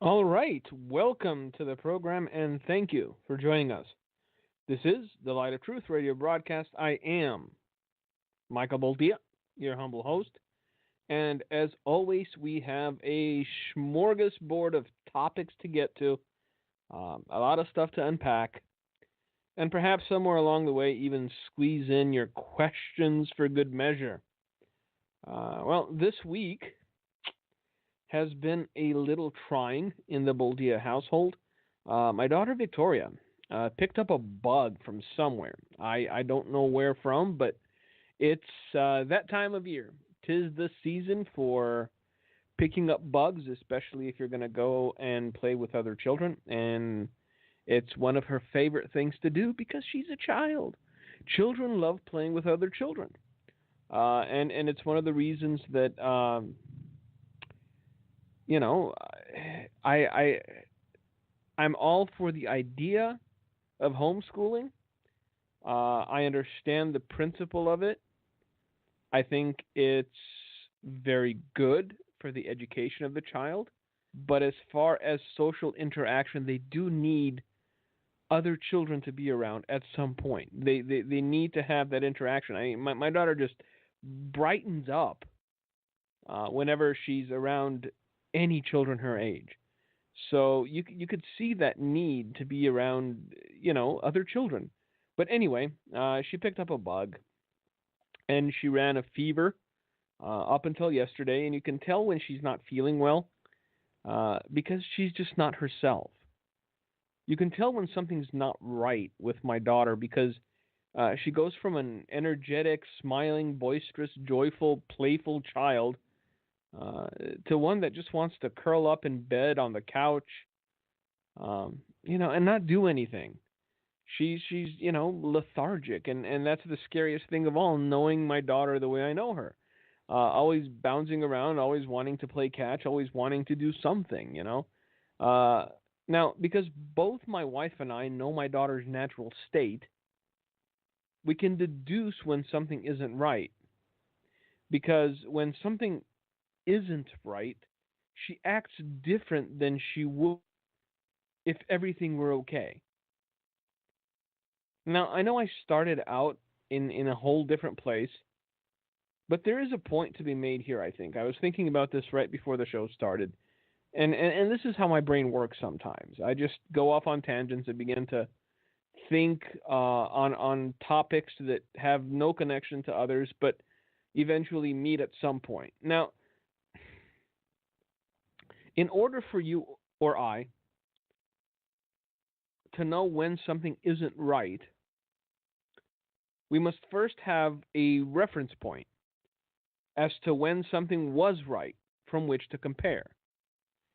All right, welcome to the program and thank you for joining us. This is the Light of Truth radio broadcast. I am Michael Boldea, your humble host, and as always, we have a smorgasbord of topics to get to, a lot of stuff to unpack, and perhaps somewhere along the way, even squeeze in your questions for good measure. This week has been a little trying in the Boldea household. My daughter Victoria picked up a bug from somewhere. I don't know where from, but it's that time of year. 'Tis the season for picking up bugs, especially if you're going to go and play with other children. And it's one of her favorite things to do because she's a child. Children love playing with other children. And it's one of the reasons that you know, I I I'm all for the idea of homeschooling. I understand the principle of it. I think it's very good for the education of the child. But as far as social interaction, they do need other children to be around at some point. They need to have that interaction. I mean, my daughter just brightens up whenever she's around any children her age. So you could see that need to be around, other children. But anyway, she picked up a bug and she ran a fever up until yesterday, and you can tell when she's not feeling well because she's just not herself. You can tell when something's not right with my daughter because she goes from an energetic, smiling, boisterous, joyful, playful child to one that just wants to curl up in bed on the couch, and not do anything. She's lethargic, and that's the scariest thing of all. Knowing my daughter the way I know her, always bouncing around, always wanting to play catch, always wanting to do something. Now, because both my wife and I know my daughter's natural state, we can deduce when something isn't right. Because when something isn't right, she acts different than she would if everything were okay. Now, I know I started out in a whole different place, but there is a point to be made here, I think. I was thinking about this right before the show started. And this is how my brain works sometimes. I just go off on tangents and begin to think on topics that have no connection to others, but eventually meet at some point. Now, in order for you or I to know when something isn't right, we must first have a reference point as to when something was right from which to compare.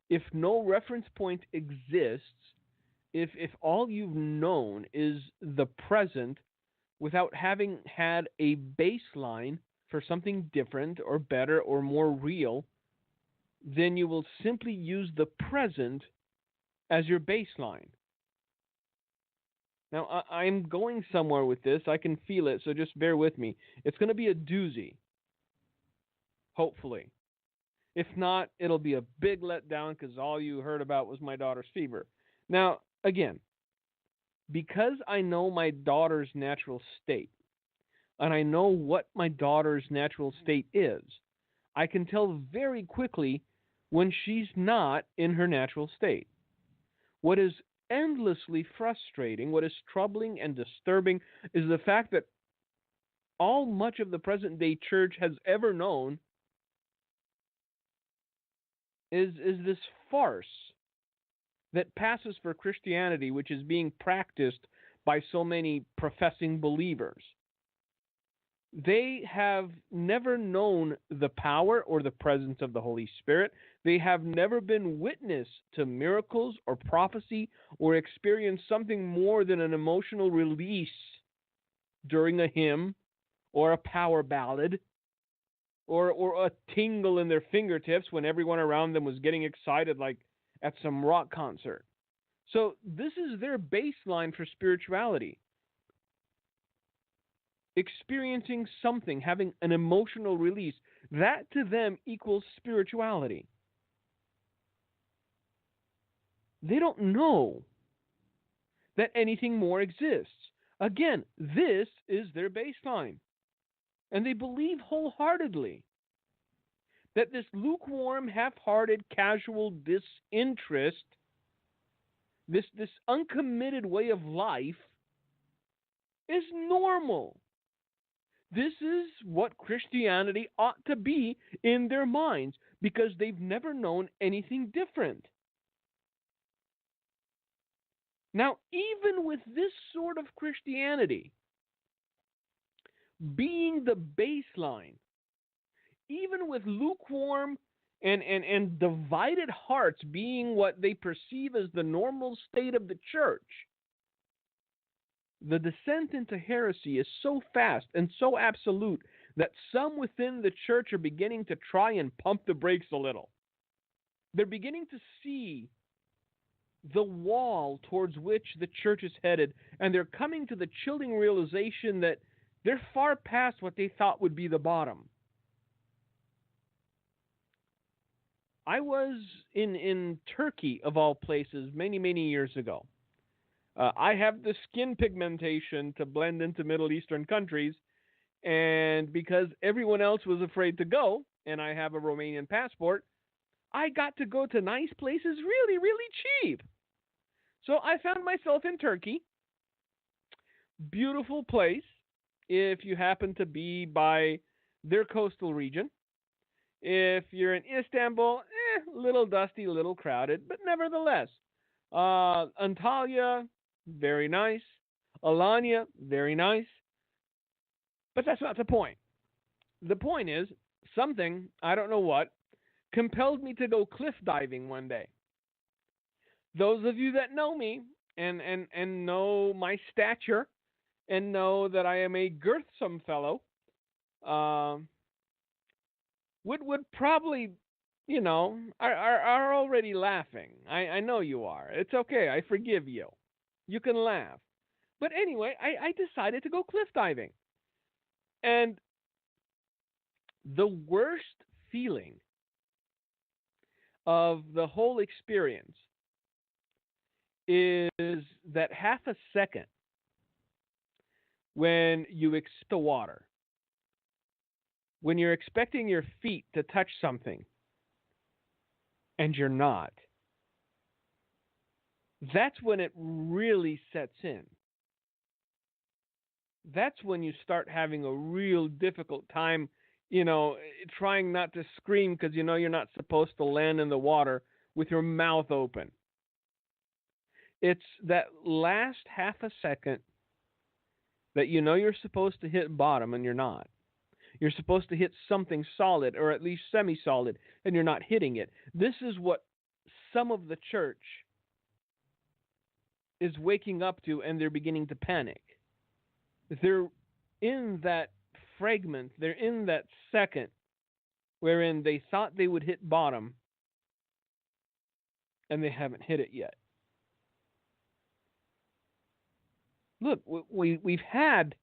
If no reference point exists, if all you've known is the present without having had a baseline for something different or better or more real, then you will simply use the present as your baseline. Now, I'm going somewhere with this. I can feel it, so just bear with me. It's going to be a doozy, hopefully. If not, it'll be a big letdown because all you heard about was my daughter's fever. Now, again, because I know my daughter's natural state, and I know what my daughter's natural state is, I can tell very quickly when she's not in her natural state. What is endlessly frustrating, what is troubling and disturbing, is the fact that all much of the present day church has ever known is this farce that passes for Christianity, which is being practiced by so many professing believers. They have never known the power or the presence of the Holy Spirit. They have never been witness to miracles or prophecy or experienced something more than an emotional release during a hymn or a power ballad or a tingle in their fingertips when everyone around them was getting excited like at some rock concert. So this is their baseline for spirituality. Experiencing something, having an emotional release, that to them equals spirituality. They don't know that anything more exists. Again, this is their baseline. And they believe wholeheartedly that this lukewarm, half-hearted, casual disinterest, this uncommitted way of life is normal. This is what Christianity ought to be in their minds because they've never known anything different. Now, even with this sort of Christianity being the baseline, even with lukewarm and divided hearts being what they perceive as the normal state of the church, the descent into heresy is so fast and so absolute that some within the church are beginning to try and pump the brakes a little. They're beginning to see the wall towards which the church is headed, and they're coming to the chilling realization that they're far past what they thought would be the bottom. I was in Turkey, of all places, many, many years ago. I have the skin pigmentation to blend into Middle Eastern countries, and because everyone else was afraid to go, and I have a Romanian passport, I got to go to nice places really, really cheap. So I found myself in Turkey. Beautiful place if you happen to be by their coastal region. If you're in Istanbul, little dusty, little crowded, but nevertheless. Antalya, very nice. Alanya, very nice. But that's not the point. The point is, something, I don't know what, compelled me to go cliff diving one day. Those of you that know me and know my stature and know that I am a girthsome fellow, would probably, are already laughing. I know you are. It's okay. I forgive you. You can laugh. But anyway, I decided to go cliff diving. And the worst feeling of the whole experience is that half a second when you expect the water, when you're expecting your feet to touch something and you're not. That's when it really sets in. That's when you start having a real difficult time, trying not to scream because you're not supposed to land in the water with your mouth open. It's that last half a second that you're supposed to hit bottom and you're not. You're supposed to hit something solid or at least semi-solid and you're not hitting it. This is what some of the church is waking up to, and they're beginning to panic. They're in that fragment, they're in that second wherein they thought they would hit bottom and they haven't hit it yet. Look, we've had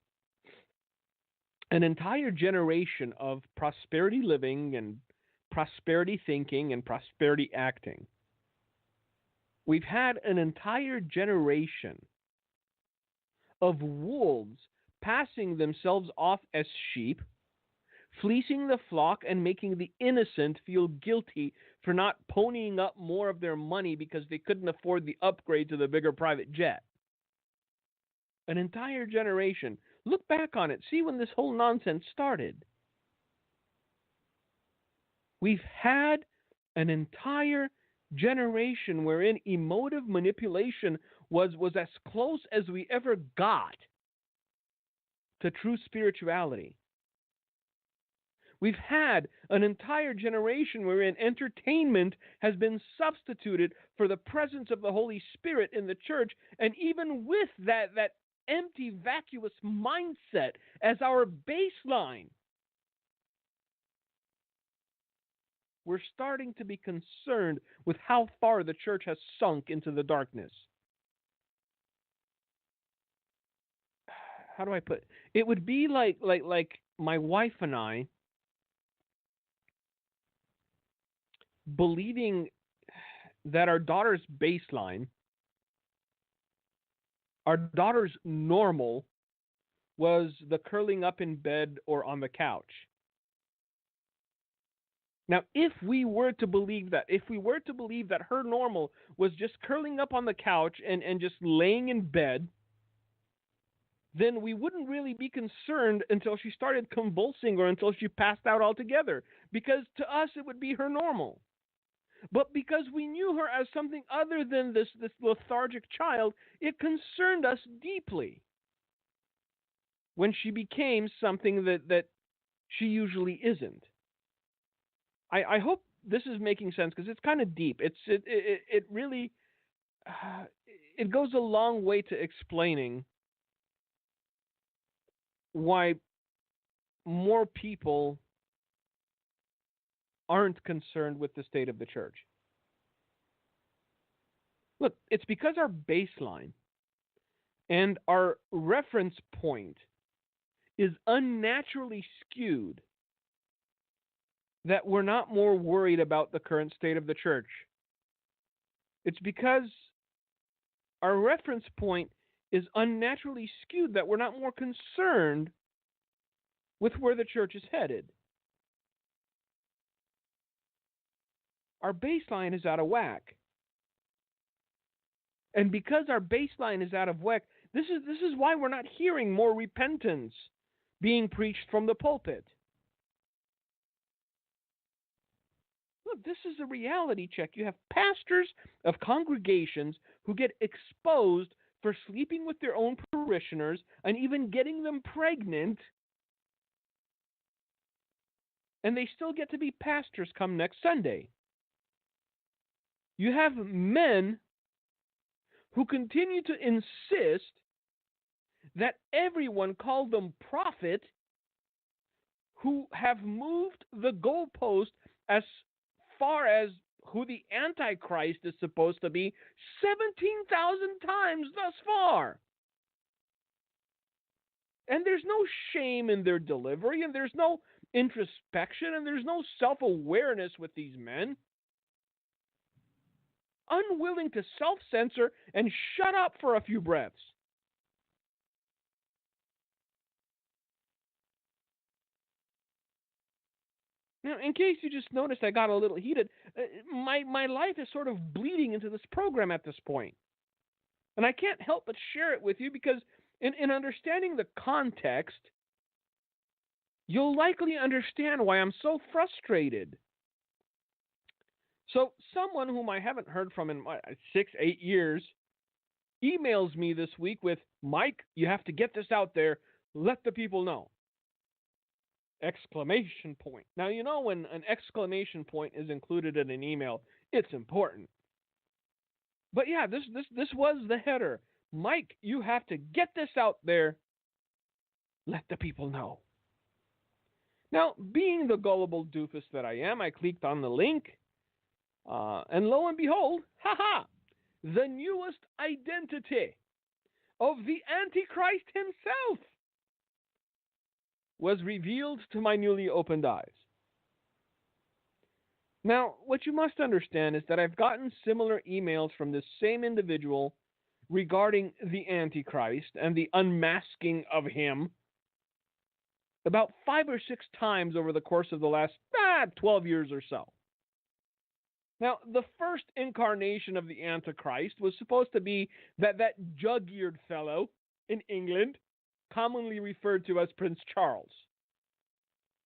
an entire generation of prosperity living and prosperity thinking and prosperity acting. We've had an entire generation of wolves passing themselves off as sheep, fleecing the flock and making the innocent feel guilty for not ponying up more of their money because they couldn't afford the upgrade to the bigger private jet. An entire generation. Look back on it. See when this whole nonsense started. We've had an entire generation wherein emotive manipulation was as close as we ever got to true spirituality. We've had an entire generation wherein entertainment has been substituted for the presence of the Holy Spirit in the church, and even with that empty, vacuous mindset as our baseline, we're starting to be concerned with how far the church has sunk into the darkness. How do I put it? It would be like my wife and I believing that our daughter's baseline, our daughter's normal, was the curling up in bed or on the couch. Now, if we were to believe that, her normal was just curling up on the couch and just laying in bed, then we wouldn't really be concerned until she started convulsing or until she passed out altogether, because to us it would be her normal. But because we knew her as something other than this lethargic child, it concerned us deeply when she became something that she usually isn't. I hope this is making sense, because it's kind of deep. It really it goes a long way to explaining why more people aren't concerned with the state of the church. Look, it's because our baseline and our reference point is unnaturally skewed that we're not more worried about the current state of the church. It's because our reference point is unnaturally skewed that we're not more concerned with where the church is headed. Our baseline is out of whack. And because our baseline is out of whack, this is why we're not hearing more repentance being preached from the pulpit. Look, this is a reality check. You have pastors of congregations who get exposed for sleeping with their own parishioners and even getting them pregnant, and they still get to be pastors come next Sunday. You have men who continue to insist that everyone call them prophet, who have moved the goalpost as far as who the Antichrist is supposed to be 17,000 times thus far. And there's no shame in their delivery, and there's no introspection, and there's no self-awareness with these men. Unwilling to self-censor and shut up for a few breaths. Now, in case you just noticed I got a little heated, my life is sort of bleeding into this program at this point. And I can't help but share it with you, because in understanding the context, you'll likely understand why I'm so frustrated. So someone whom I haven't heard from in 6-8 years emails me this week with, "Mike, you have to get this out there. Let the people know." Exclamation point. Now, you know, when an exclamation point is included in an email, it's important. But yeah, this was the header. "Mike, you have to get this out there. Let the people know." Now, being the gullible doofus that I am, I clicked on the link. And lo and behold, the newest identity of the Antichrist himself was revealed to my newly opened eyes. Now, what you must understand is that I've gotten similar emails from this same individual regarding the Antichrist and the unmasking of him about 5 or 6 times over the course of the last 12 years or so. Now, the first incarnation of the Antichrist was supposed to be that jug-eared fellow in England, commonly referred to as Prince Charles.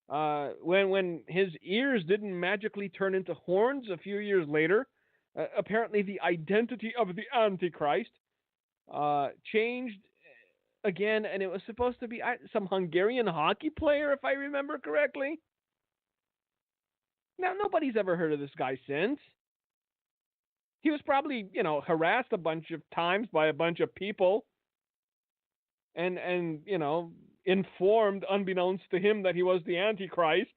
When his ears didn't magically turn into horns a few years later, apparently the identity of the Antichrist changed again, and it was supposed to be some Hungarian hockey player, if I remember correctly. Now, nobody's ever heard of this guy since. He was probably, harassed a bunch of times by a bunch of people and informed, unbeknownst to him, that he was the Antichrist.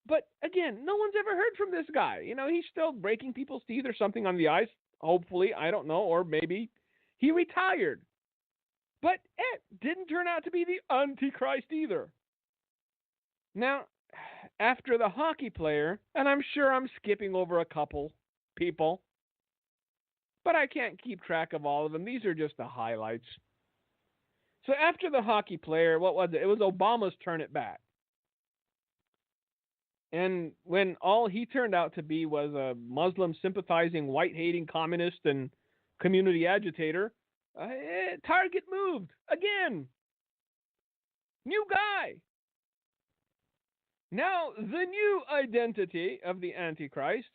But again, no one's ever heard from this guy. He's still breaking people's teeth or something on the ice, hopefully, I don't know, or maybe he retired. But it didn't turn out to be the Antichrist either. Now, after the hockey player, and I'm sure I'm skipping over a couple, people. But I can't keep track of all of them. These are just the highlights. So after the hockey player, what was it? It was Obama's turn it back. And when all he turned out to be was a Muslim sympathizing, white hating communist and community agitator, Target moved again. New guy. Now, the new identity of the Antichrist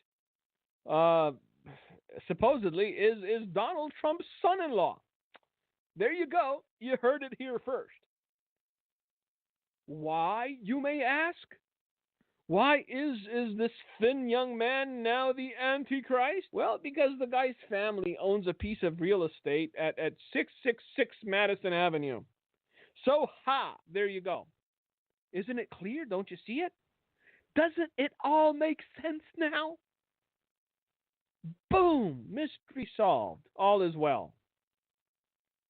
supposedly is Donald Trump's son-in-law. There you go. You heard it here first. Why, you may ask? Why is this thin young man now the Antichrist? Well, because the guy's family owns a piece of real estate at 666 Madison Avenue. So, there you go. Isn't it clear? Don't you see it? Doesn't it all make sense now? Boom! Mystery solved. All is well.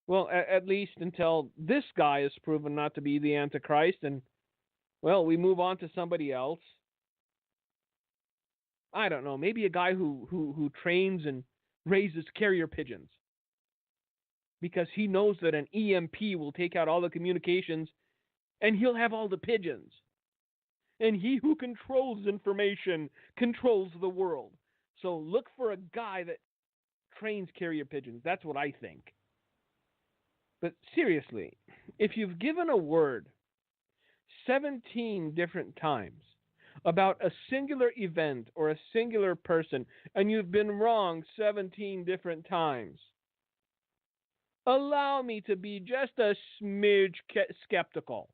Well, at least until this guy is proven not to be the Antichrist, and, well, we move on to somebody else. I don't know, maybe a guy who trains and raises carrier pigeons. Because he knows that an EMP will take out all the communications, and he'll have all the pigeons. And he who controls information controls the world. So look for a guy that trains carrier pigeons. That's what I think. But seriously, if you've given a word 17 different times about a singular event or a singular person, and you've been wrong 17 different times, allow me to be just a smidge skeptical.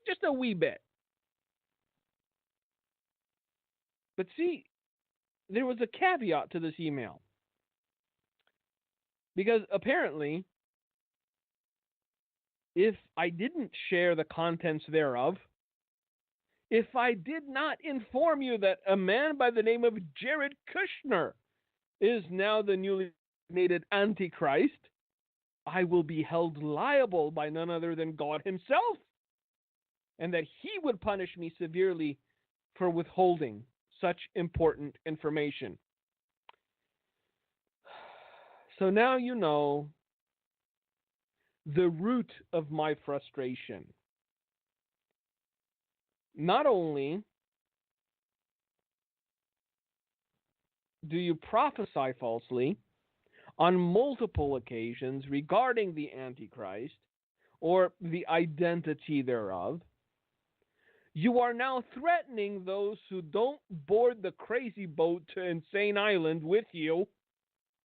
Just a wee bit. But see, there was a caveat to this email. Because apparently, if I didn't share the contents thereof, if I did not inform you that a man by the name of Jared Kushner is now the newly designated Antichrist, I will be held liable by none other than God himself, and that he would punish me severely for withholding such important information. So now you know the root of my frustration. Not only do you prophesy falsely on multiple occasions regarding the Antichrist or the identity thereof, you are now threatening those who don't board the crazy boat to Insane Island with you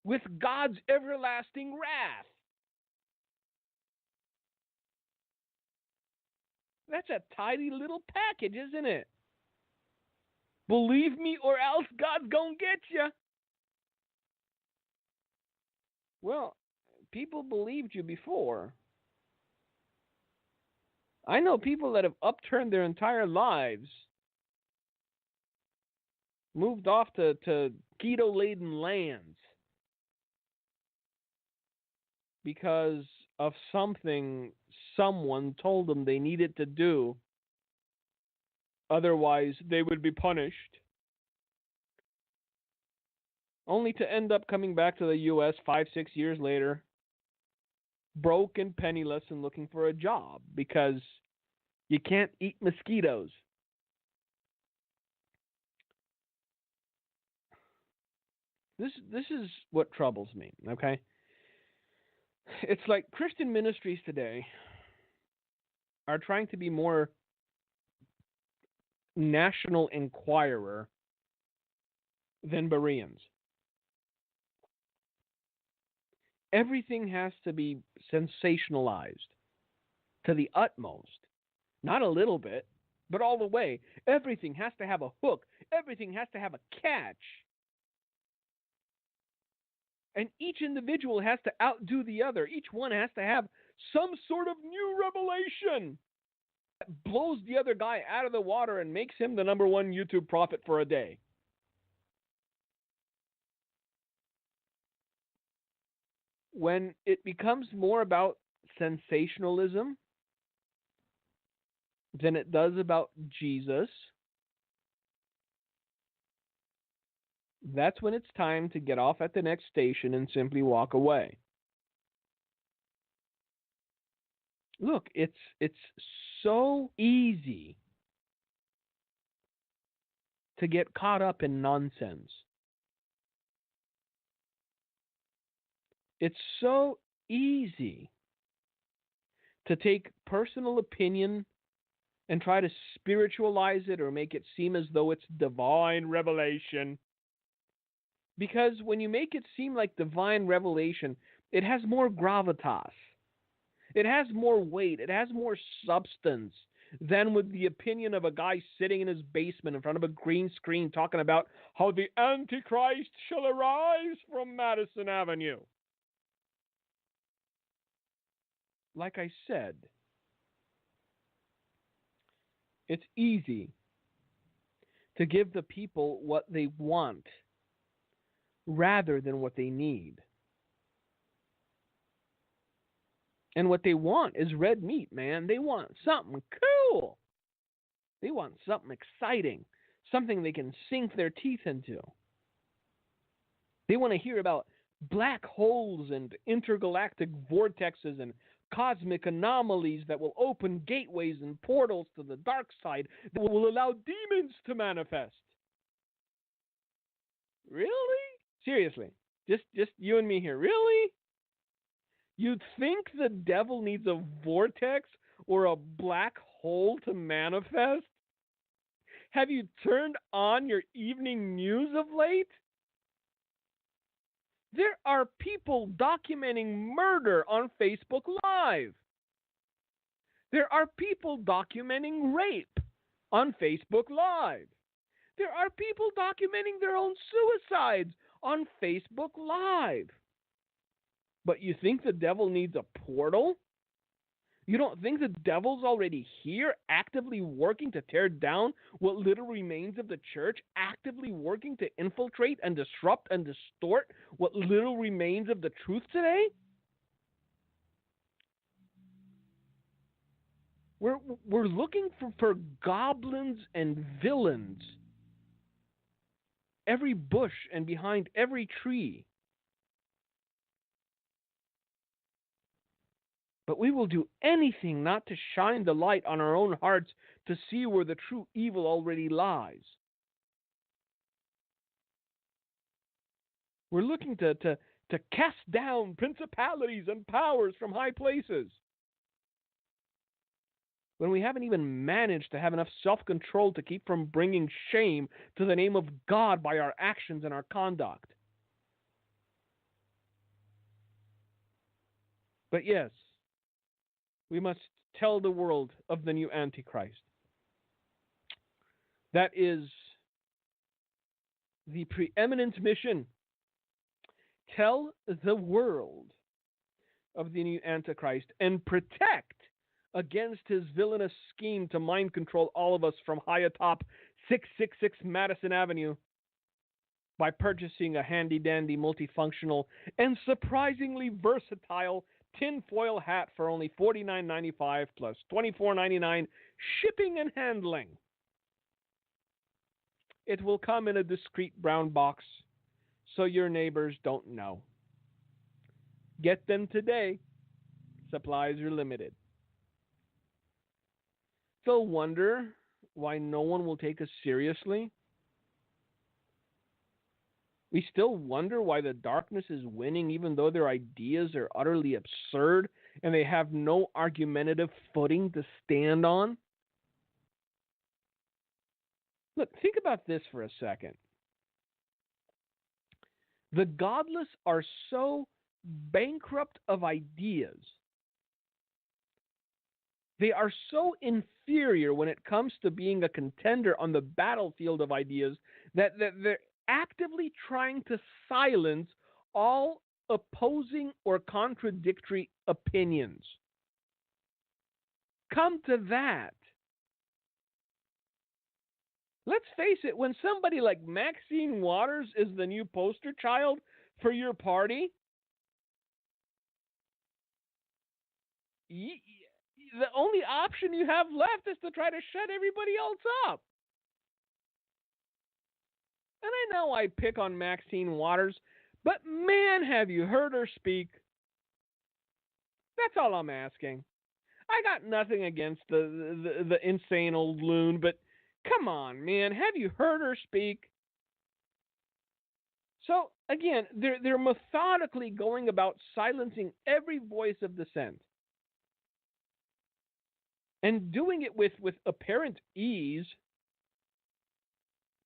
with God's everlasting wrath. That's a tidy little package, isn't it? Believe me or else God's gonna get you. Well, people believed you before. I know people that have upturned their entire lives, moved off to keto-laden lands because of something someone told them they needed to do. Otherwise, they would be punished. Only to end up coming back to the U.S. 5-6 years later, broke and penniless and looking for a job because you can't eat mosquitoes. This is what troubles me, okay? It's like Christian ministries today are trying to be more National Enquirer than Bereans. Everything has to be sensationalized to the utmost. Not a little bit, but all the way. Everything has to have a hook. Everything has to have a catch. And each individual has to outdo the other. Each one has to have some sort of new revelation that blows the other guy out of the water and makes him the number one YouTube prophet for a day. When it becomes more about sensationalism than it does about Jesus, that's when it's time to get off at the next station and simply walk away. Look, it's so easy to get caught up in nonsense. It's so easy to take personal opinion and try to spiritualize it or make it seem as though it's divine revelation. Because when you make it seem like divine revelation, it has more gravitas. It has more weight. It has more substance than with the opinion of a guy sitting in his basement in front of a green screen talking about how the Antichrist shall arise from Madison Avenue. Like I said, it's easy to give the people what they want rather than what they need. And what they want is red meat, man. They want something cool. They want something exciting, something they can sink their teeth into. They want to hear about black holes and intergalactic vortexes and cosmic anomalies that will open gateways and portals to the dark side that will allow demons to manifest. Really? Seriously. Just you and me here. Really? You'd think the devil needs a vortex or a black hole to manifest? Have you turned on your evening news of late? There are people documenting murder on Facebook Live. There are people documenting rape on Facebook Live. There are people documenting their own suicides on Facebook Live. But you think the devil needs a portal? You don't think the devil's already here, actively working to tear down what little remains of the church, actively working to infiltrate and disrupt and distort what little remains of the truth today? We're looking for goblins and villains every bush and behind every tree. But we will do anything not to shine the light on our own hearts to see where the true evil already lies. We're looking to cast down principalities and powers from high places, when we haven't even managed to have enough self-control to keep from bringing shame to the name of God by our actions and our conduct. But yes, we must tell the world of the new Antichrist. That is the preeminent mission. Tell the world of the new Antichrist and protect against his villainous scheme to mind control all of us from high atop 666 Madison Avenue by purchasing a handy-dandy, multifunctional, and surprisingly versatile tinfoil hat for only $49.95 plus $24.99 shipping and handling. It will come in a discreet brown box so your neighbors don't know. Get them today. Supplies are limited. They'll wonder why no one will take us seriously. We still wonder why the darkness is winning, even though their ideas are utterly absurd and they have no argumentative footing to stand on. Look, think about this for a second. The godless are so bankrupt of ideas. They are so inferior when it comes to being a contender on the battlefield of ideas that they're actively trying to silence all opposing or contradictory opinions. Come to that. Let's face it, when somebody like Maxine Waters is the new poster child for your party, the only option you have left is to try to shut everybody else up. And I know I pick on Maxine Waters, but man, have you heard her speak? That's all I'm asking. I got nothing against the insane old loon, but come on, man, have you heard her speak? So again, they're methodically going about silencing every voice of dissent, and doing it with apparent ease,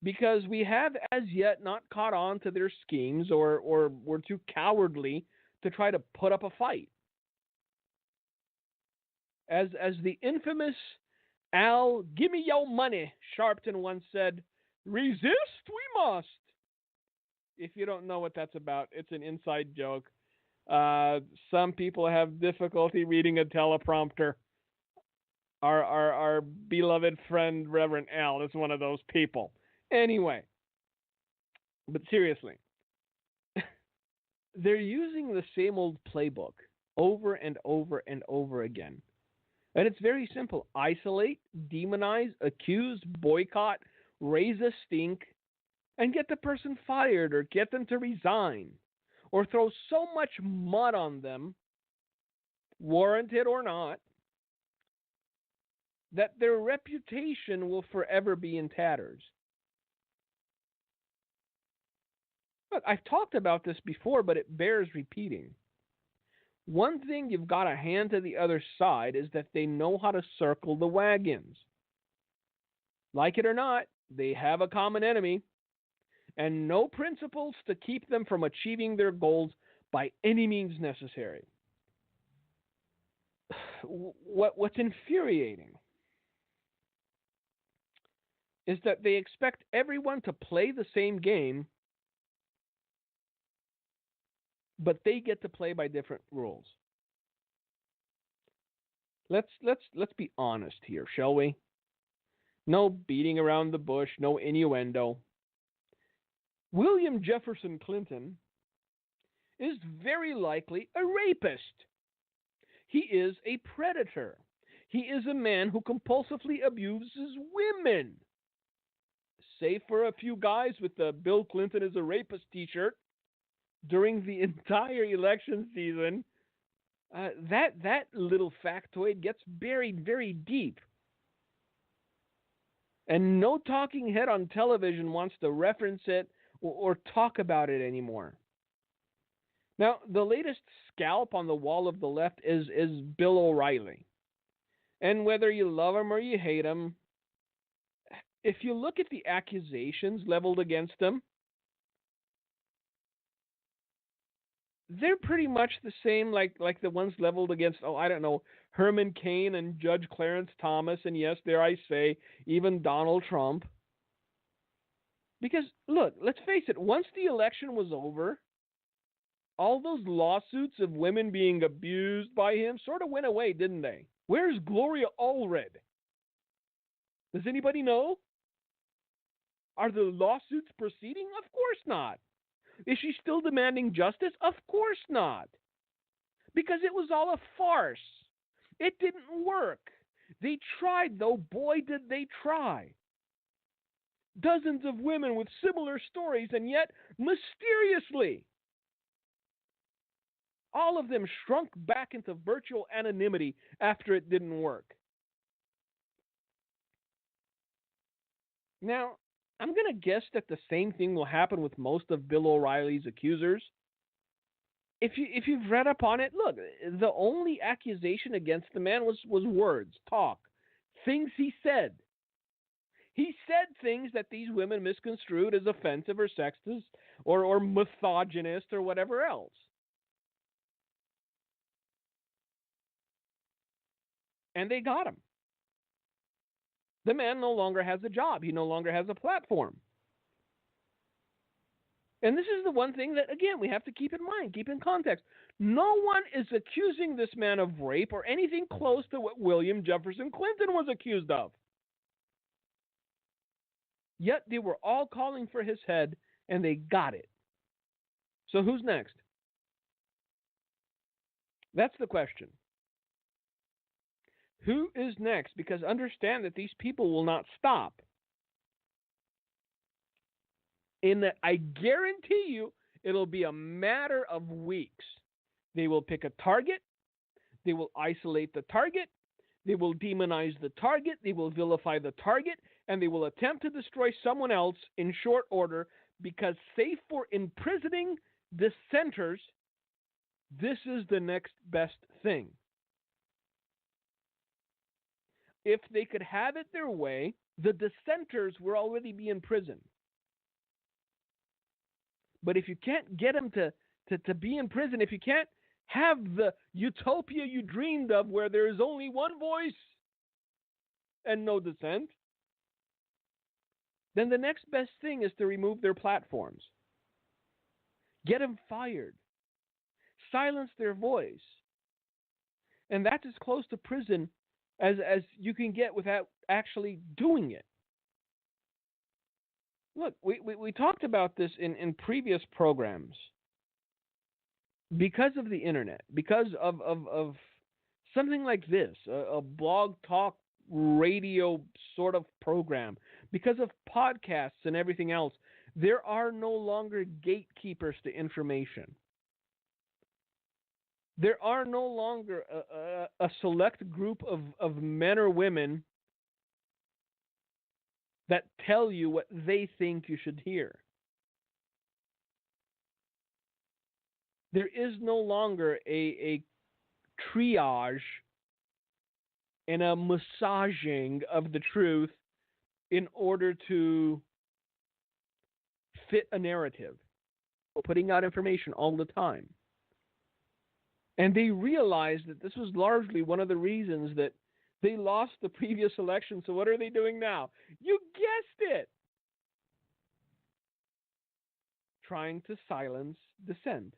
because we have as yet not caught on to their schemes, or we're too cowardly to try to put up a fight. As the infamous Al Gimme Yo Money Sharpton once said, resist we must. If you don't know what that's about, it's an inside joke. Some people have difficulty reading a teleprompter. Our beloved friend Reverend Al is one of those people. Anyway, but seriously, they're using the same old playbook over and over and over again. And it's very simple. Isolate, demonize, accuse, boycott, raise a stink, and get the person fired or get them to resign, or throw so much mud on them, warranted or not, that their reputation will forever be in tatters. Look, I've talked about this before, but it bears repeating. One thing you've got to hand to the other side is that they know how to circle the wagons. Like it or not, they have a common enemy, and no principles to keep them from achieving their goals by any means necessary. What's infuriating is that they expect everyone to play the same game, but they get to play by different rules. Let's be honest here, shall we? No beating around the bush, no innuendo. William Jefferson Clinton is very likely a rapist. He is a predator. He is a man who compulsively abuses women. Save for a few guys with the Bill Clinton is a rapist t-shirt during the entire election season, that little factoid gets buried very deep. And no talking head on television wants to reference it or talk about it anymore. Now, the latest scalp on the wall of the left is Bill O'Reilly. And whether you love him or you hate him, if you look at the accusations leveled against him, they're pretty much the same like the ones leveled against, Herman Cain and Judge Clarence Thomas, and yes, dare I say, even Donald Trump. Because, look, let's face it, once the election was over, all those lawsuits of women being abused by him sort of went away, didn't they? Where's Gloria Allred? Does anybody know? Are the lawsuits proceeding? Of course not. Is she still demanding justice? Of course not. Because it was all a farce. It didn't work. They tried, though. Boy, did they try. Dozens of women with similar stories, and yet, mysteriously, all of them shrunk back into virtual anonymity after it didn't work. Now, I'm going to guess that the same thing will happen with most of Bill O'Reilly's accusers. If you've read up on it, look, the only accusation against the man was words, talk, things he said. He said things that these women misconstrued as offensive or sexist or misogynist or whatever else. And they got him. The man no longer has a job. He no longer has a platform. And this is the one thing that, again, we have to keep in mind, keep in context. No one is accusing this man of rape or anything close to what William Jefferson Clinton was accused of. Yet they were all calling for his head, and they got it. So who's next? That's the question. Who is next? Because understand that these people will not stop. I guarantee you, it'll be a matter of weeks. They will pick a target. They will isolate the target. They will demonize the target. They will vilify the target. And they will attempt to destroy someone else in short order because, save for imprisoning dissenters, this is the next best thing. If they could have it their way, the dissenters will already be in prison. But if you can't get them to be in prison, if you can't have the utopia you dreamed of where there is only one voice and no dissent, then the next best thing is to remove their platforms. Get them fired. Silence their voice. And that's as close to prison as you can get without actually doing it. Look, we talked about this in previous programs. Because of the internet, because of something like this, a blog talk radio sort of program, because of podcasts and everything else, there are no longer gatekeepers to information. There are no longer a select group of men or women that tell you what they think you should hear. There is no longer a triage and a massaging of the truth in order to fit a narrative, putting out information all the time. And they realized that this was largely one of the reasons that they lost the previous election. So what are they doing now? You guessed it. Trying to silence dissent.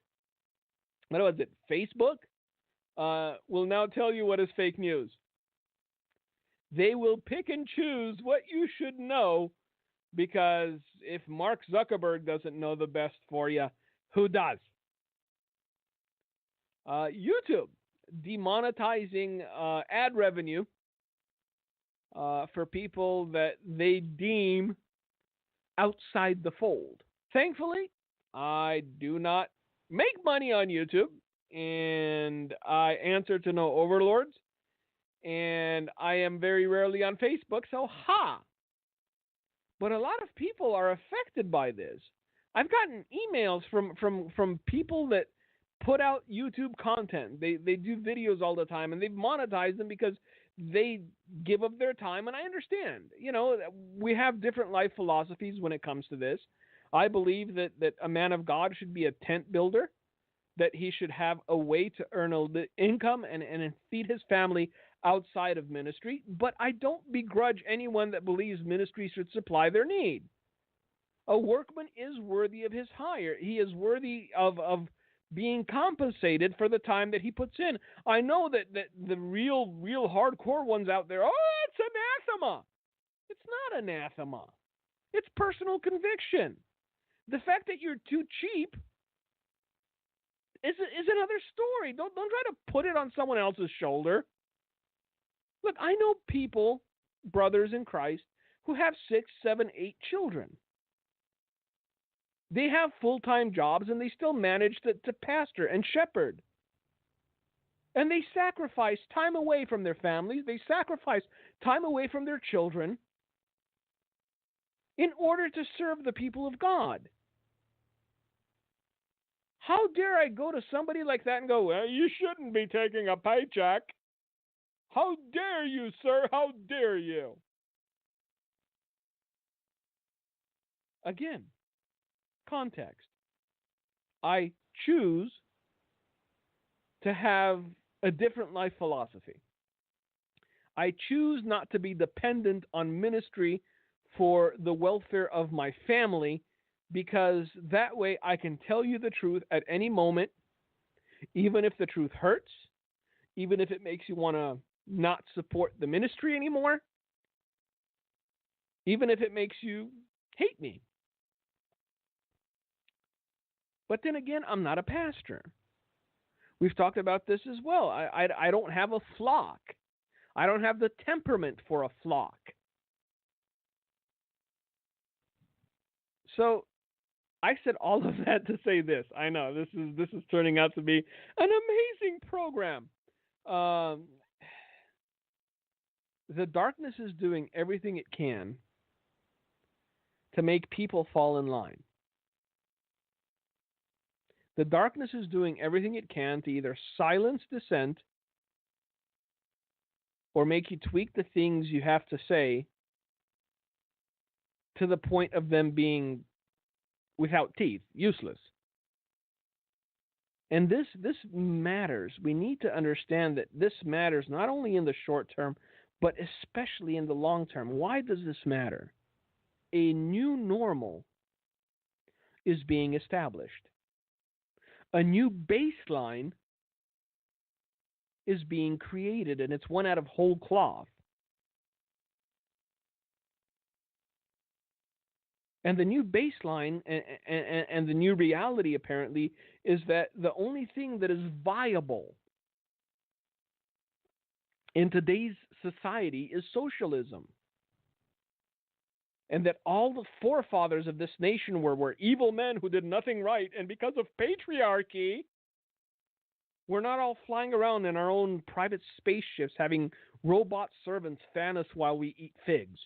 What was it? Facebook will now tell you what is fake news. They will pick and choose what you should know, because if Mark Zuckerberg doesn't know the best for you, who does? YouTube demonetizing ad revenue for people that they deem outside the fold. Thankfully, I do not make money on YouTube, and I answer to no overlords, and I am very rarely on Facebook, so ha! But a lot of people are affected by this. I've gotten emails from people that put out YouTube content. They do videos all the time, and they've monetized them because they give of their time, and I understand. You know, we have different life philosophies when it comes to this. I believe that a man of God should be a tent builder, that he should have a way to earn an income and feed his family outside of ministry, but I don't begrudge anyone that believes ministry should supply their need. A workman is worthy of his hire. He is worthy of being compensated for the time that he puts in. I know that the real hardcore ones out there, it's anathema. It's not anathema. It's personal conviction. The fact that you're too cheap is another story. Don't try to put it on someone else's shoulder. Look, I know people, brothers in Christ, who have 6, 7, 8 children. They have full-time jobs, and they still manage to pastor and shepherd. And they sacrifice time away from their families. They sacrifice time away from their children in order to serve the people of God. How dare I go to somebody like that and go, well, you shouldn't be taking a paycheck. How dare you, sir? How dare you? Again, context. I choose to have a different life philosophy. I choose not to be dependent on ministry for the welfare of my family, because that way I can tell you the truth at any moment, even if the truth hurts, even if it makes you want to not support the ministry anymore, even if it makes you hate me. But then again, I'm not a pastor. We've talked about this as well. I don't have a flock. I don't have the temperament for a flock. So I said all of that to say this. I know this is turning out to be an amazing program. Um, the darkness is doing everything it can to make people fall in line. The darkness is doing everything it can to either silence dissent or make you tweak the things you have to say to the point of them being without teeth, useless. And this matters. We need to understand that this matters not only in the short term, but especially in the long term. Why does this matter? A new normal is being established. A new baseline is being created, and it's one out of whole cloth. And the new baseline and the new reality, apparently, is that the only thing that is viable in today's society is socialism. And that all the forefathers of this nation were evil men who did nothing right, and because of patriarchy, we're not all flying around in our own private spaceships having robot servants fan us while we eat figs.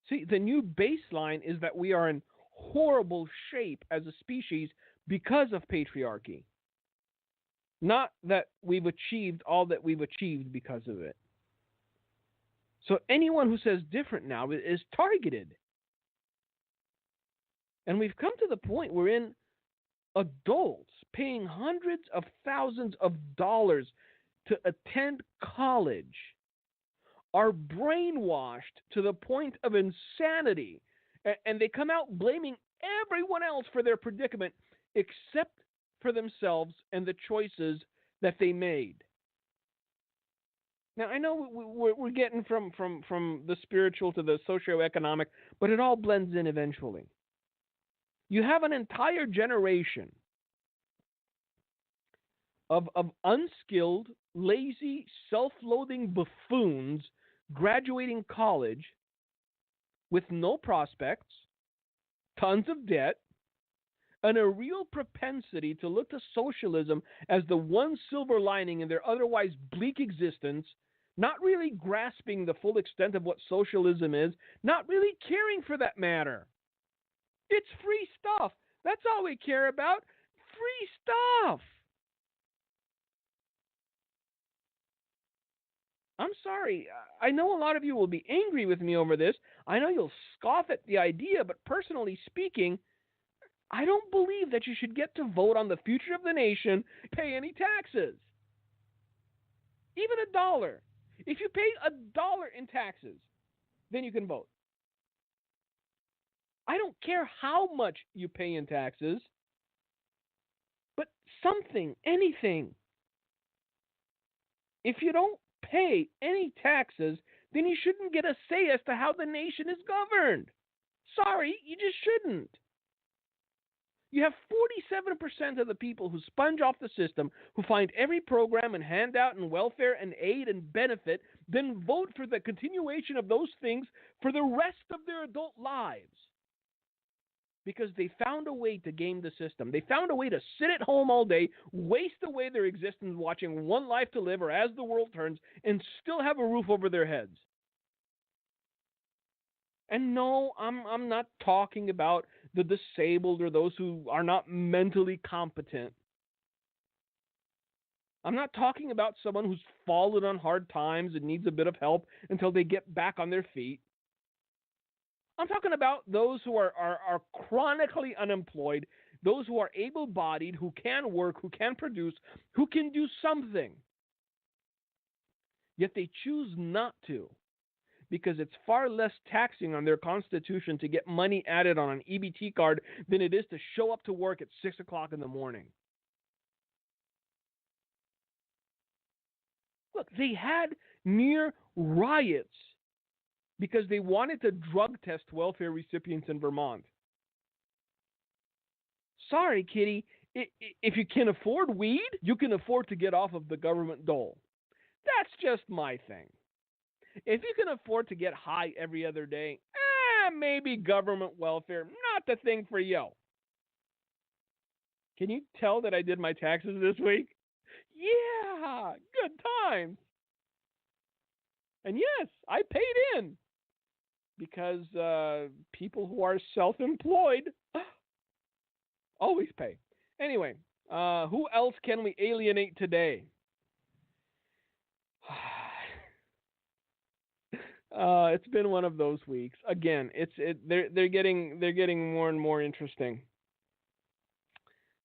See, the new baseline is that we are in horrible shape as a species because of patriarchy. Not that we've achieved all that we've achieved because of it. So anyone who says different now is targeted. And we've come to the point wherein adults paying hundreds of thousands of dollars to attend college are brainwashed to the point of insanity, and they come out blaming everyone else for their predicament except for themselves and the choices that they made. Now, I know we're getting from the spiritual to the socioeconomic, but it all blends in eventually. You have an entire generation of unskilled, lazy, self-loathing buffoons graduating college with no prospects, tons of debt, and a real propensity to look to socialism as the one silver lining in their otherwise bleak existence, not really grasping the full extent of what socialism is, not really caring for that matter. It's free stuff. That's all we care about. Free stuff. I'm sorry. I know a lot of you will be angry with me over this. I know you'll scoff at the idea, but personally speaking, I don't believe that you should get to vote on the future of the nation, pay any taxes. Even $1. If you pay $1 in taxes, then you can vote. I don't care how much you pay in taxes, but something, anything. If you don't pay any taxes, then you shouldn't get a say as to how the nation is governed. Sorry, you just shouldn't. You have 47% of the people who sponge off the system, who find every program and handout and welfare and aid and benefit, then vote for the continuation of those things for the rest of their adult lives. Because they found a way to game the system. They found a way to sit at home all day, waste away their existence watching One Life to Live or As the World Turns, and still have a roof over their heads. And no, I'm not talking about the disabled or those who are not mentally competent. I'm not talking about someone who's fallen on hard times and needs a bit of help until they get back on their feet. I'm talking about those who are chronically unemployed, those who are able-bodied, who can work, who can produce, who can do something. Yet they choose not to, because it's far less taxing on their constitution to get money added on an EBT card than it is to show up to work at 6 o'clock in the morning. Look, they had near riots because they wanted to drug test welfare recipients in Vermont. Sorry, kitty. If you can afford weed, you can afford to get off of the government dole. That's just my thing. If you can afford to get high every other day, maybe government welfare, not the thing for you. Can you tell that I did my taxes this week? Yeah, good times. And yes, I paid in because people who are self-employed always pay. Anyway, who else can we alienate today? It's been one of those weeks. Again, they're getting more and more interesting.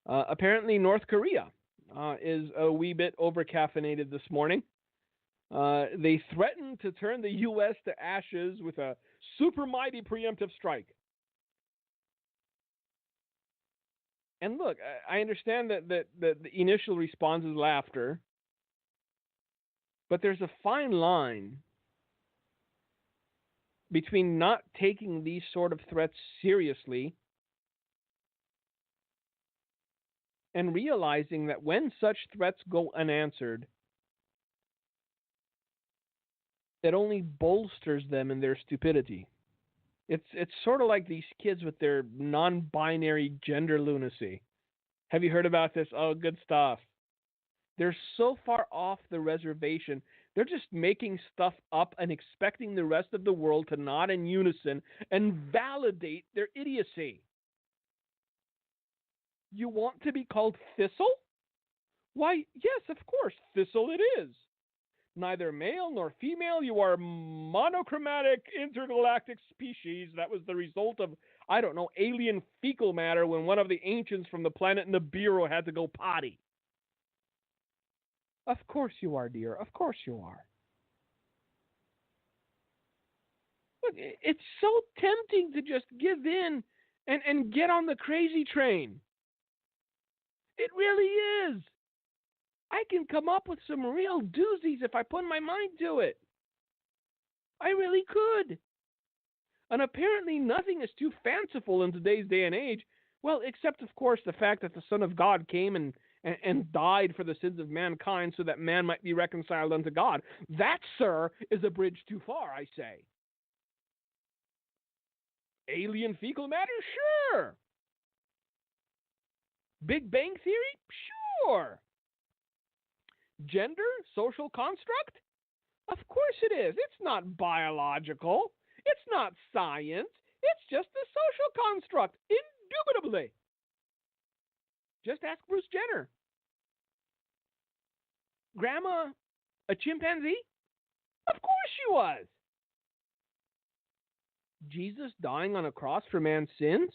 Apparently, North Korea is a wee bit over-caffeinated this morning. They threatened to turn the U.S. to ashes with a super mighty preemptive strike. And look, I understand that the initial response is laughter, but there's a fine line between not taking these sort of threats seriously and realizing that when such threats go unanswered, it only bolsters them in their stupidity. It's sort of like these kids with their non-binary gender lunacy. Have you heard about this? Oh, good stuff. They're so far off the reservation, they're just making stuff up and expecting the rest of the world to nod in unison and validate their idiocy. You want to be called Thistle? Why, yes, of course, Thistle it is. Neither male nor female, you are monochromatic intergalactic species that was the result of, I don't know, alien fecal matter when one of the ancients from the planet Nibiru had to go potty. Of course you are, dear. Of course you are. Look, it's so tempting to just give in and get on the crazy train. It really is. I can come up with some real doozies if I put my mind to it. I really could. And apparently nothing is too fanciful in today's day and age. Well, except, of course, the fact that the Son of God came and died for the sins of mankind so that man might be reconciled unto God. That, sir, is a bridge too far, I say. Alien fecal matter? Sure. Big Bang Theory? Sure. Gender? Social construct? Of course it is. It's not biological. It's not science. It's just a social construct, indubitably. Just ask Bruce Jenner. Grandma a chimpanzee? Of course she was. Jesus dying on a cross for man's sins?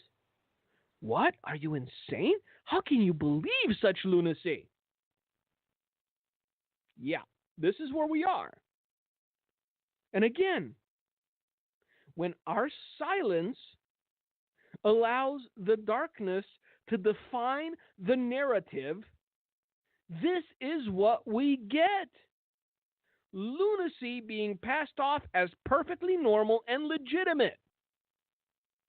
What? Are you insane? How can you believe such lunacy? Yeah, this is where we are. And again, when our silence allows the darkness to define the narrative, this is what we get. Lunacy being passed off as perfectly normal and legitimate.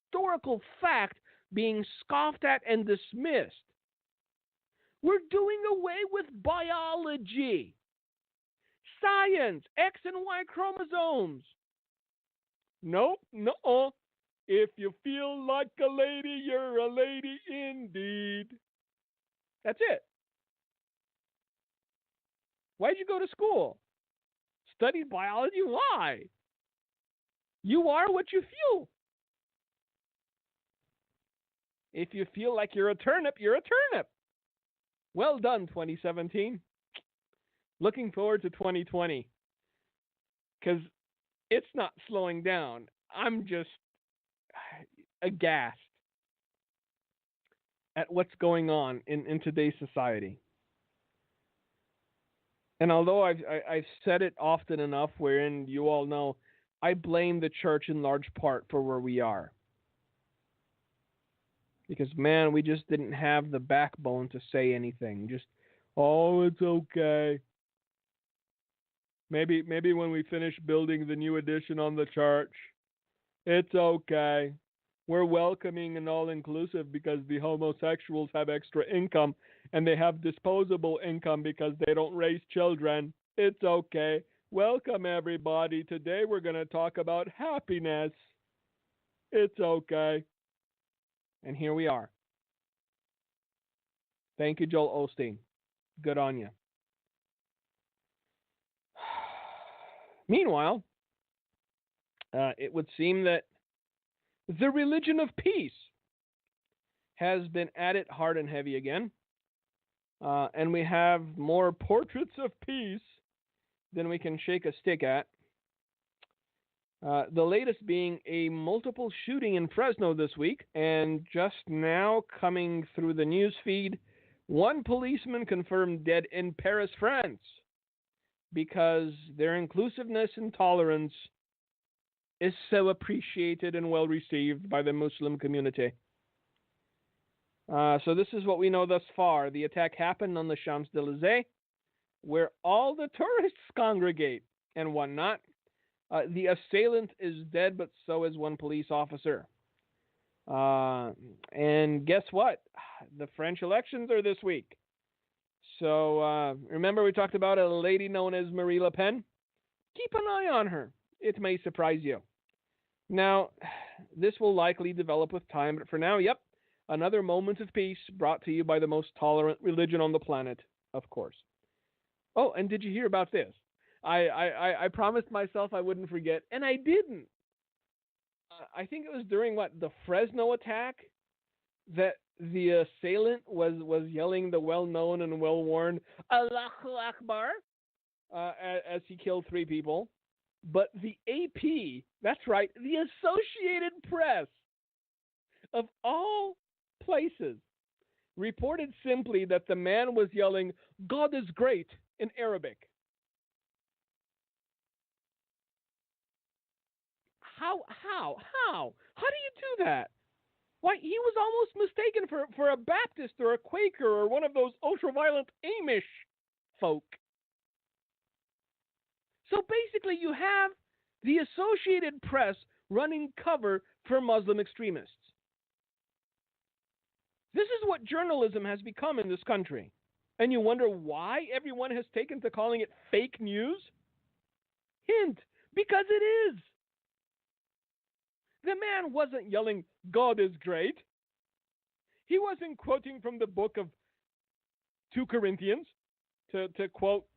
Historical fact being scoffed at and dismissed. We're doing away with biology. Science, X and Y chromosomes. Nope, no. If you feel like a lady, you're a lady indeed. That's it. Why'd you go to school? Study biology? Why? You are what you feel. If you feel like you're a turnip, you're a turnip. Well done, 2017. Looking forward to 2020. Because it's not slowing down. I'm just aghast at what's going on in today's society. And although I've said it often enough, wherein you all know, I blame the church in large part for where we are. Because, man, we just didn't have the backbone to say anything. Just, oh, it's okay. Maybe when we finish building the new addition on the church, it's okay. We're welcoming and all-inclusive because the homosexuals have extra income and they have disposable income because they don't raise children. It's okay. Welcome, everybody. Today we're going to talk about happiness. It's okay. And here we are. Thank you, Joel Osteen. Good on you. Meanwhile, it would seem that the religion of peace has been at it hard and heavy again. And we have more portraits of peace than we can shake a stick at. The latest being a multiple shooting in Fresno this week, and just now coming through the news feed, one policeman confirmed dead in Paris, France, because their inclusiveness and tolerance is so appreciated and well received by the Muslim community. So this is what we know thus far. The attack happened on the Champs-Élysées, where all the tourists congregate and whatnot. The assailant is dead, but so is one police officer. And guess what? The French elections are this week. So remember we talked about a lady known as Marie Le Pen? Keep an eye on her. It may surprise you. Now, this will likely develop with time, but for now, yep, another moment of peace brought to you by the most tolerant religion on the planet, of course. Oh, and did you hear about this? I promised myself I wouldn't forget, and I didn't. I think it was during the Fresno attack that the assailant was yelling the well-known and well-worn Allahu Akbar as he killed 3 people. But the AP, that's right, the Associated Press, of all places, reported simply that the man was yelling, "God is great," in Arabic. How do you do that? Why, he was almost mistaken for a Baptist or a Quaker or one of those ultra-violent Amish folk. So basically you have the Associated Press running cover for Muslim extremists. This is what journalism has become in this country. And you wonder why everyone has taken to calling it fake news? Hint, because it is. The man wasn't yelling, "God is great." He wasn't quoting from the book of 2 Corinthians to quote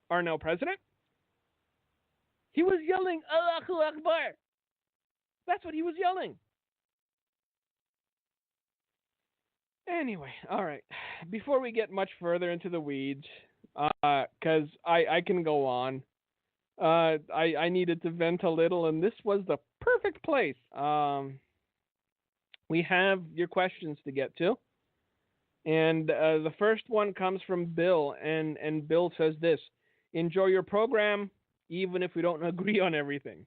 our now president. He was yelling, "Allahu Akbar." That's what he was yelling. Anyway, all right. Before we get much further into the weeds, because I can go on, I needed to vent a little, and this was the perfect place. We have your questions to get to. And the first one comes from Bill, and Bill says this: enjoy your program, even if we don't agree on everything.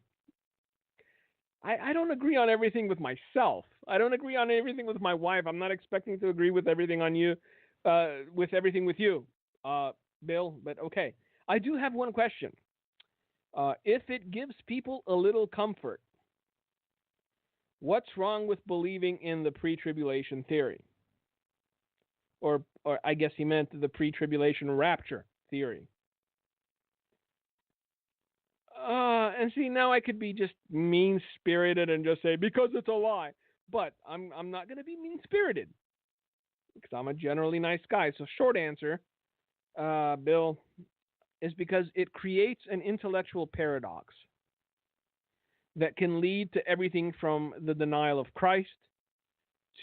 I don't agree on everything with myself. I don't agree on everything with my wife. I'm not expecting to agree with everything on you, with everything with you, Bill, but okay. I do have one question. If it gives people a little comfort, what's wrong with believing in the pre-tribulation theory? Or I guess he meant the pre-tribulation rapture theory. And see, now I could be just mean-spirited and just say, because it's a lie. But I'm not going to be mean-spirited, because I'm a generally nice guy. So short answer, Bill, is because it creates an intellectual paradox that can lead to everything from the denial of Christ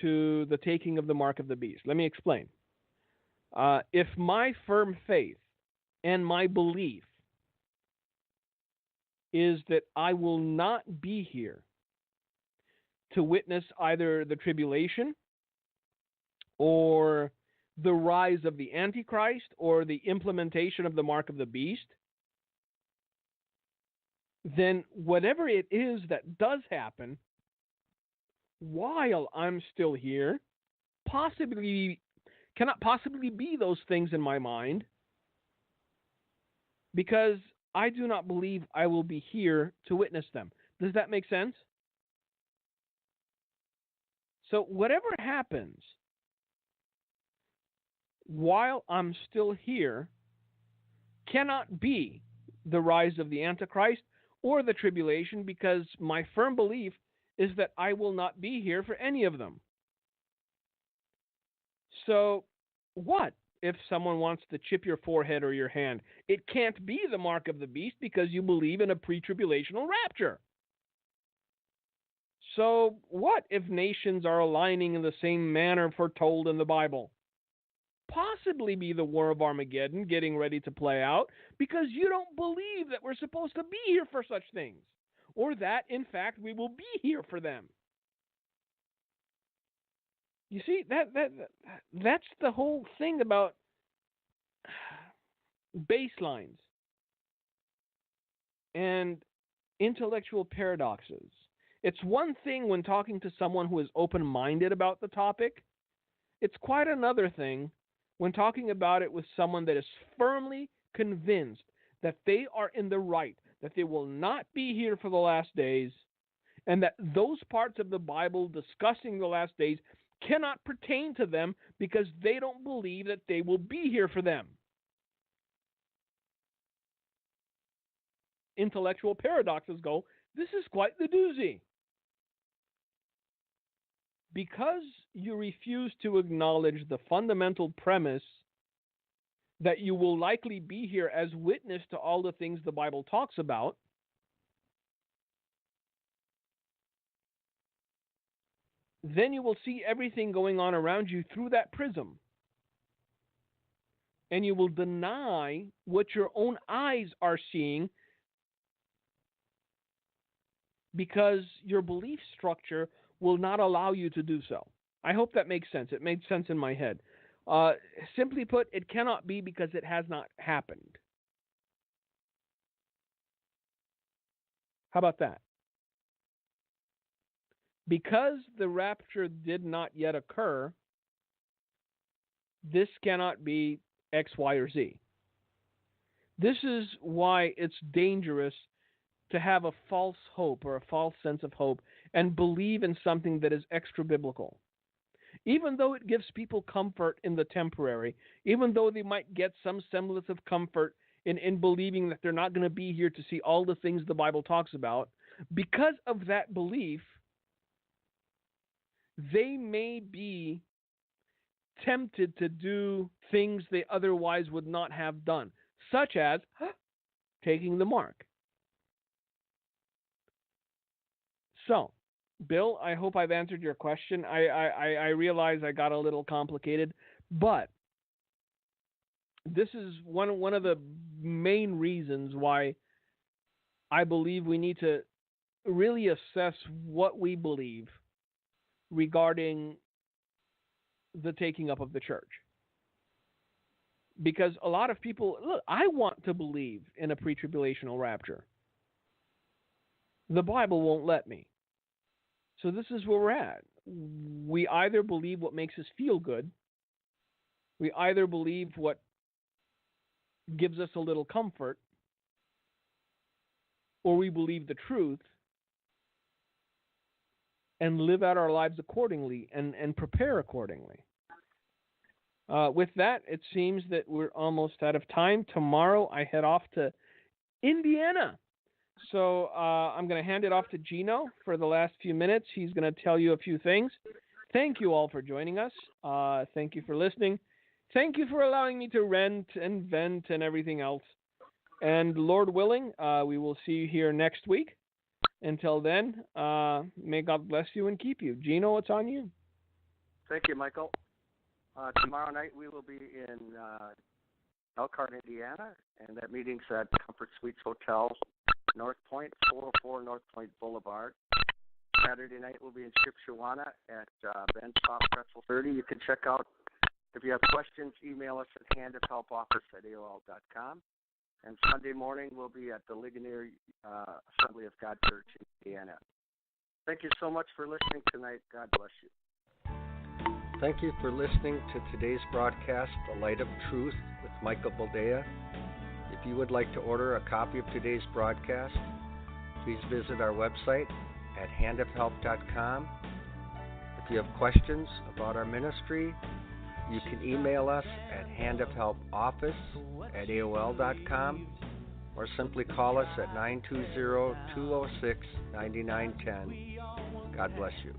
to the taking of the mark of the beast. Let me explain. If my firm faith and my belief is that I will not be here to witness either the tribulation or the rise of the Antichrist or the implementation of the mark of the beast, then whatever it is that does happen while I'm still here cannot possibly be those things in my mind, because I do not believe I will be here to witness them. Does that make sense? So whatever happens while I'm still here cannot be the rise of the Antichrist or the tribulation, because my firm belief is that I will not be here for any of them. So, what if someone wants to chip your forehead or your hand? It can't be the mark of the beast because you believe in a pre-tribulational rapture. So, what if nations are aligning in the same manner foretold in the Bible? Possibly be the War of Armageddon getting ready to play out because you don't believe that we're supposed to be here for such things, or that, in fact, we will be here for them. You see, that's the whole thing about baselines and intellectual paradoxes. It's one thing when talking to someone who is open-minded about the topic. It's quite another thing when talking about it with someone that is firmly convinced that they are in the right, that they will not be here for the last days, and that those parts of the Bible discussing the last days cannot pertain to them because they don't believe that they will be here for them. Intellectual paradoxes go, this is quite the doozy. Because you refuse to acknowledge the fundamental premise that you will likely be here as witness to all the things the Bible talks about, then you will see everything going on around you through that prism. And you will deny what your own eyes are seeing because your belief structure will not allow you to do so. I hope that makes sense. It made sense in my head. Simply put, it cannot be because it has not happened. How about that? Because the rapture did not yet occur, this cannot be X, Y, or Z. This is why it's dangerous to have a false hope or a false sense of hope and believe in something that is extra biblical. Even though it gives people comfort in the temporary, even though they might get some semblance of comfort in believing that they're not going to be here to see all the things the Bible talks about, because of that belief, they may be tempted to do things they otherwise would not have done, such as taking the mark. So, Bill, I hope I've answered your question. I realize I got a little complicated, but this is one of the main reasons why I believe we need to really assess what we believe regarding the taking up of the church. Because a lot of people, look, I want to believe in a pre-tribulational rapture. The Bible won't let me. So this is where we're at. We either believe what makes us feel good, we either believe what gives us a little comfort, or we believe the truth and live out our lives accordingly and prepare accordingly. With that, it seems that we're almost out of time. Tomorrow I head off to Indiana. So I'm going to hand it off to Gino for the last few minutes. He's going to tell you a few things. Thank you all for joining us. Thank you for listening. Thank you for allowing me to rant and vent and everything else. And Lord willing, we will see you here next week. Until then, may God bless you and keep you. Gino, it's on you. Thank you, Michael. Tomorrow night we will be in Elkhart, Indiana, and that meeting's at Comfort Suites Hotel, North Point, 404 North Point Boulevard. Saturday night we'll be in Shipshewana at Ben's Soft Pretzel 30. You can check out, if you have questions, email us at handofhelpoffice@aol.com. And Sunday morning we'll be at the Ligonier Assembly of God Church in Indiana. Thank you so much for listening tonight. God bless you. Thank you for listening to today's broadcast, The Light of Truth, with Michael Boldea. If you would like to order a copy of today's broadcast, please visit our website at handofhelp.com. If you have questions about our ministry, you can email us at handofhelpoffice@aol.com, or simply call us at 920-206-9910. God bless you.